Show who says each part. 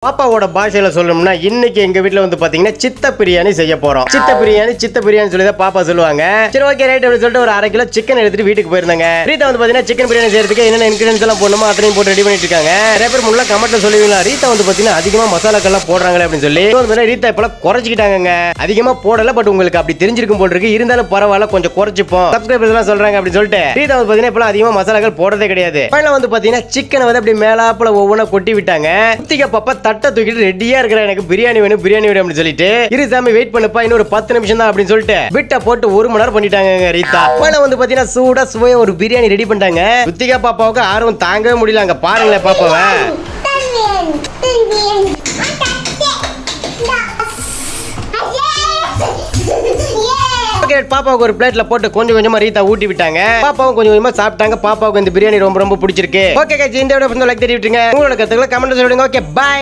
Speaker 1: பாப்பாவோட பாஷையில சொல்லணும்னா இன்னைக்கு எங்க வீட்ல வந்து பாத்தீங்கன்னா சித்த பிரியாணி செய்ய போறோம். சித்த பிரியாணி சொல்லி தான் பாப்பா சொல்லுவாங்க. சரி ஓகே ரைட் அப்படி சொல்லிட்டு ஒரு 1/2 கிலோ சிக்கன் எடுத்துட்டு வீட்டுக்கு போயிருந்தாங்க. ரீதா வந்து பாத்தீங்கன்னா சிக்கன் பிரியாணி செய்யறதுக்கு என்னென்ன இன்கிரிடியன்ஸ் எல்லாம் போடணுமோ அத்தனையும் போட்டு ரெடி பண்ணிட்டு இருக்காங்க. நிறைய பேர் முன்ன கமெண்ட்ல சொல்லுவீங்களா ரீதா வந்து பாத்தீங்கன்னா அதிகமா மசாலாக்கள் எல்லாம் போடுறாங்களே அப்படின்னு சொல்லி. ரீதா இப்ப குறைச்சிக்கிட்டாங்க. அதிகமா போடல பட் உங்களுக்கு அப்படி தெரிஞ்சிருக்கும் போல இருக்கு. இருந்தாலும் பரவாயில்ல கொஞ்சம் குறைச்சிப்போம். சப்ஸ்கிரைபர்ஸ் எல்லாம் சொல்றாங்க அப்படின்னு சொல்லிட்டு ரீதா வந்து பாத்தீங்கன்னா இப்ப அதிகமா மசாலாக்கள் போடுறதே கிடையாது. பையன் வந்து பாத்தீங்கன்னா சிக்கனை வந்து அப்படி மேலாப்புல ஒவ்வொன்றா கொட்டி விட்டாங்க. குத்திக்க பாப்பா தட்டை தூக்கிட்டு ரெடி எனக்கு பிரியாணி வேணும் அப்படின்னு சொல்லிட்டு இரு சாமி வெயிட் பண்ணுப்பா இன்னொரு 10 நிமிஷம் தான் அப்படின்னு சொல்லிட்டு விட்ட போட்டு 1 மணி நேரம் பண்ணிட்டாங்க ரீதா. பையன் வந்து பாத்தீங்கன்னா சூடா சுவையா ஒரு பிரியாணி ரெடி பண்ணிட்டாங்க. குத்திகா பாப்பாவுக்கு ஆர்வம் தாங்கவே முடியல. அங்க பாருங்களேன் பாப்பாவை. பாப்பாவுக்கு ஒரு பிளேட்ல போட்டு கொஞ்சம் கொஞ்சமா ரீதா ஊட்டி விட்டாங்க. பாப்பாவும் கொஞ்சம் கொஞ்சமா சாப்பிட்டாங்க. பாப்பாவுக்கு இந்த பிரியாணி ரொம்ப ரொம்ப பிடிச்சிருக்கு. ஓகே गाइस இந்த வீடியோ லைக் தட்டி விட்டுருங்க. உங்களோட கருத்துக்களை கமெண்ட்ல சொல்லுங்க. Okay bye.